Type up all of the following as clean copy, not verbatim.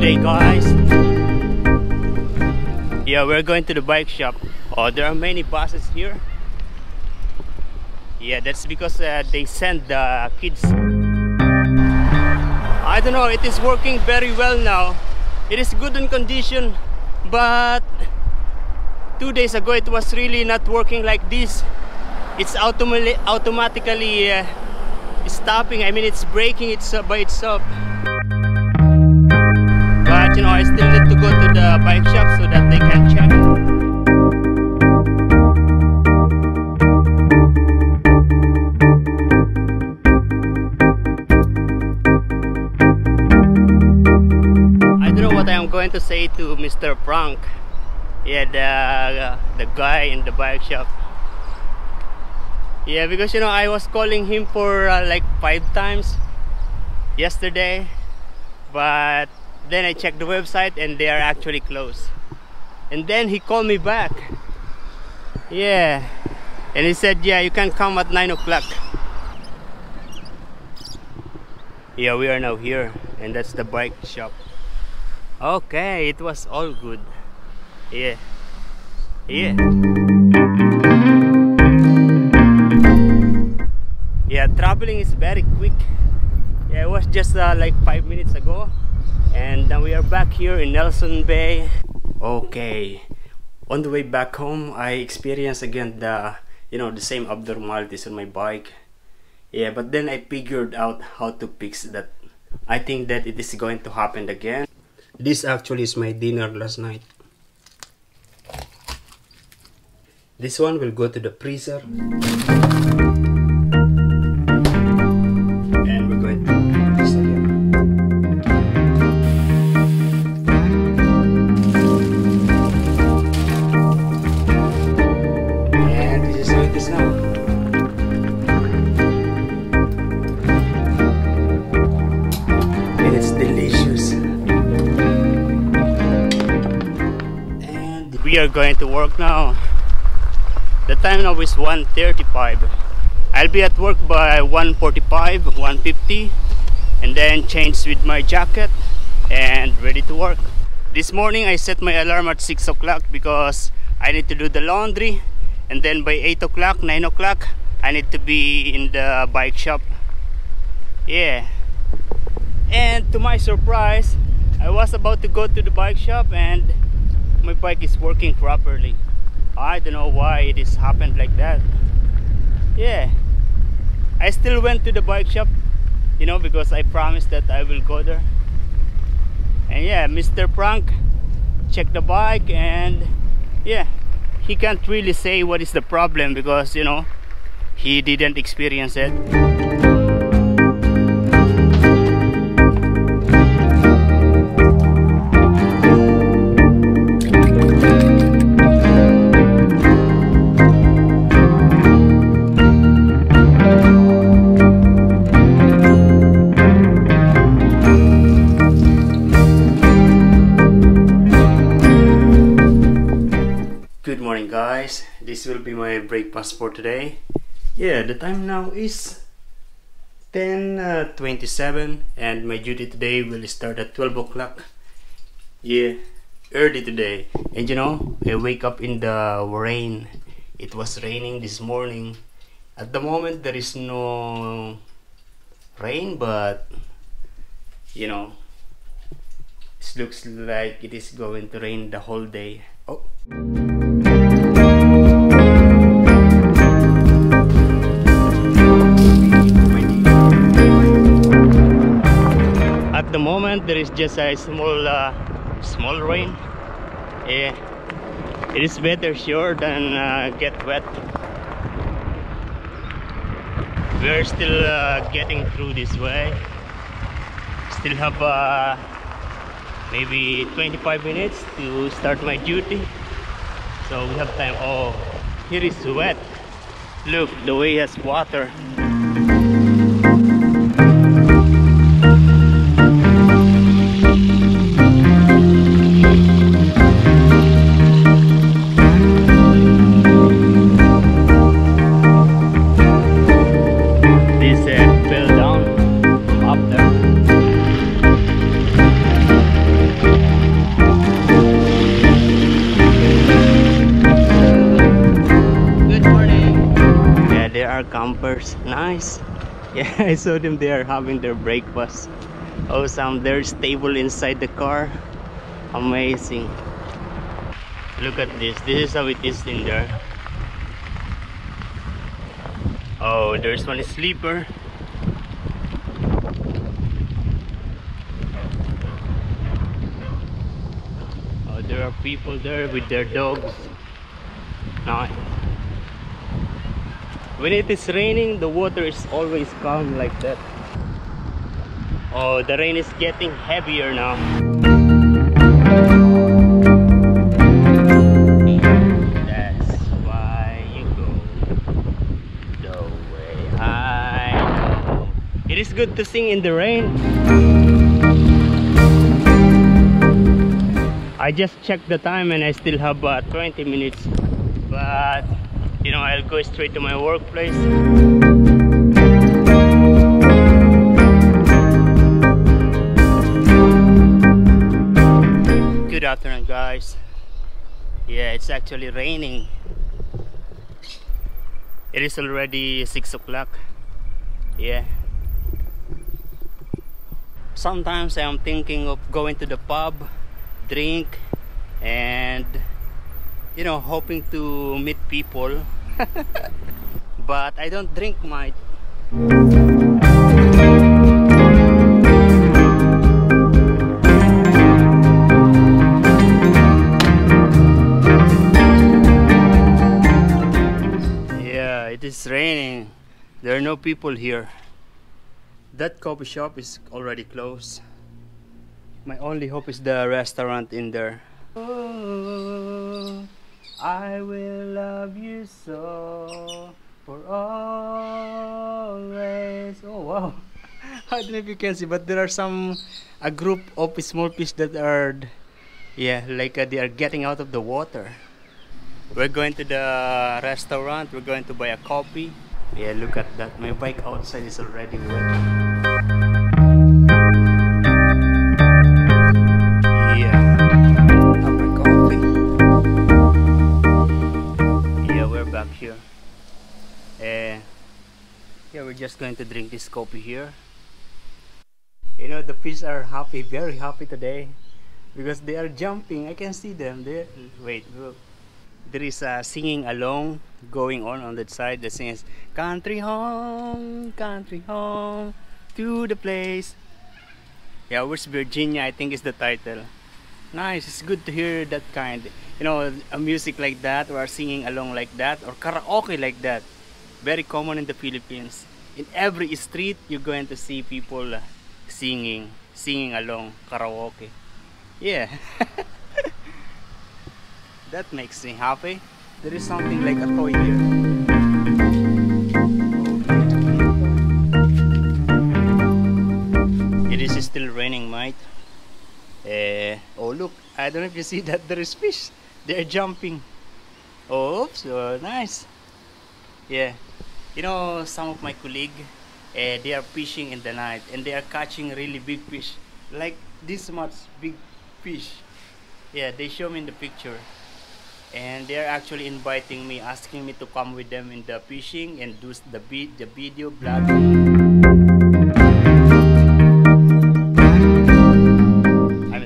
day, guys. Yeah, we're going to the bike shop. Oh, there are many buses here. Yeah, that's because they send the kids. I don't know, it is working very well now. It is good in condition, but 2 days ago it was really not working like this. It's automatically stopping. I mean, it's braking by itself. But you know, I still need to go to the bike shop so that they can check. I don't know what I'm going to say to Mr. Frank. Yeah, the guy in the bike shop. Yeah, because you know, I was calling him for like 5 times yesterday, but then I checked the website and they are actually closed. And then he called me back. Yeah, and he said, yeah, you can come at 9 o'clock. Yeah, we are now here, and that's the bike shop. Okay, it was all good. Yeah, yeah. Yeah, traveling is very quick. Yeah, it was just like 5 minutes ago, and now we are back here in Nelson Bay. Okay, on the way back home, I experienced again the same abnormalities on my bike. Yeah, but then I figured out how to fix that. I think that it is going to happen again. This actually is my dinner last night. This one will go to the freezer. We are going to work now. The time now is 1:35. I'll be at work by 1:45, 1:50, and then change with my jacket and ready to work. This morning I set my alarm at 6 o'clock because I need to do the laundry, and then by 8 o'clock, 9 o'clock I need to be in the bike shop. Yeah, and to my surprise, I was about to go to the bike shop and my bike is working properly. I don't know why it has happened like that. Yeah, I still went to the bike shop, because I promised that I will go there. And yeah, Mr. Frank checked the bike, and yeah, he can't really say what is the problem because he didn't experience it. Good morning, guys. This will be my breakfast for today. Yeah, the time now is 10:27 and my duty today will start at 12 o'clock. Yeah, early today. And I wake up in the rain. It was raining this morning. At the moment there is no rain, but it looks like it is going to rain the whole day. Oh. At the moment there is just a small rain. Yeah, it is better sure than get wet. We are still getting through this way. Still have maybe 25 minutes to start my duty, so we have time. Oh, here is wet. Look, the way has water. Fell down up there. nice. Yeah, I saw them there having their breakfast. Awesome, there's table inside the car. Amazing. Look at this. This is how it is in there. Oh, there's one sleeper. Oh, there are people there with their dogs. Nice. When it is raining, the water is always calm like that. Oh, the rain is getting heavier now. That's why you go the way I go. It is good to sing in the rain. I just checked the time and I still have 20 minutes. But you know, I'll go straight to my workplace. Good afternoon, guys. Yeah, it's actually raining. It is already 6 o'clock. Yeah. Sometimes I am thinking of going to the pub, drink, and you know, hoping to meet people. But I don't drink much. Yeah, it is raining. There are no people here. That coffee shop is already closed. My only hope is the restaurant in there. Oh, I will love you so for always. Oh wow. I don't know if you can see, but there are a group of small fish that are, yeah, like they are getting out of the water. We're going to the restaurant. We're going to buy a coffee. Yeah, look at that. My bike outside is already wet. Back here. Yeah, we're just going to drink this coffee here. You know, the fish are happy, very happy today, because they are jumping. I can see them there. Wait, look. There is a singing along going on that side. The sing is country home to the place. Yeah, West Virginia, I think is the title. Nice, it's good to hear that kind, you know, a music like that, or singing along like that, or karaoke like that. Very common in the Philippines. In every street, you're going to see people singing along, karaoke. Yeah. That makes me happy. There is something like a toy here. It is still raining, mate. Oh look, I don't know if you see that there is fish. They're jumping. Oh, so nice. Yeah, you know, some of my colleagues, they are fishing in the night and they are catching really big fish, like this much big fish. Yeah, they show me in the picture, and they are actually inviting me, asking me to come with them in the fishing and do the video vlogging.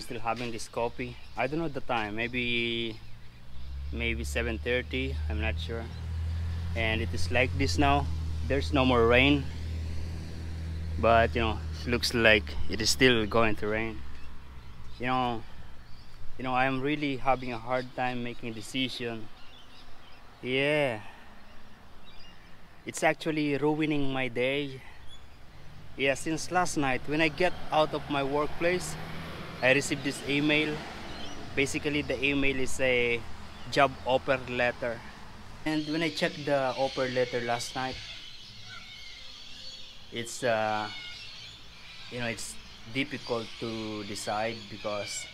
Still having this coffee. I don't know the time, maybe 7:30, I'm not sure. And it is like this now. There's no more rain, but you know, it looks like it is still going to rain. You know, I'm really having a hard time making a decision. Yeah, it's actually ruining my day. Yeah, since last night when I get out of my workplace, I received this email. Basically, the email is a job offer letter. And when I checked the offer letter last night, it's you know, it's difficult to decide because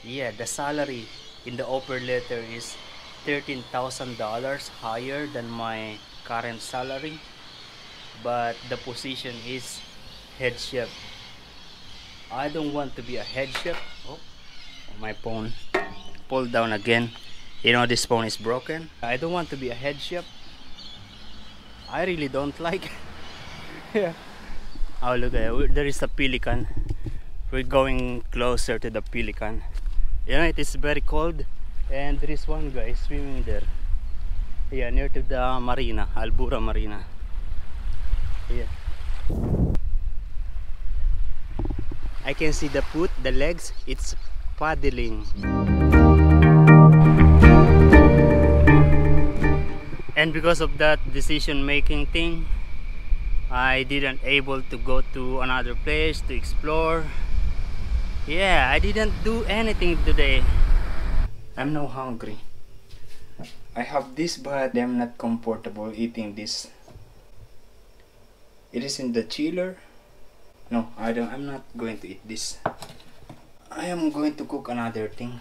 yeah, the salary in the offer letter is $13,000 higher than my current salary, but the position is head chef. I don't want to be a head chef. Oh, my phone pulled down again. You know, this phone is broken. I don't want to be a head chef. I really don't like. Yeah. Oh, look at it. There is a pelican. We're going closer to the pelican. You know, it is very cold, and there is one guy swimming there. Yeah, near to the marina, Albura Marina. Yeah. I can see the foot, the legs, it's paddling. And because of that decision making thing, I didn't able to go to another place to explore. Yeah, I didn't do anything today. I'm now hungry. I have this, but I'm not comfortable eating this. It is in the chiller. No, I'm not going to eat this. I am going to cook another thing.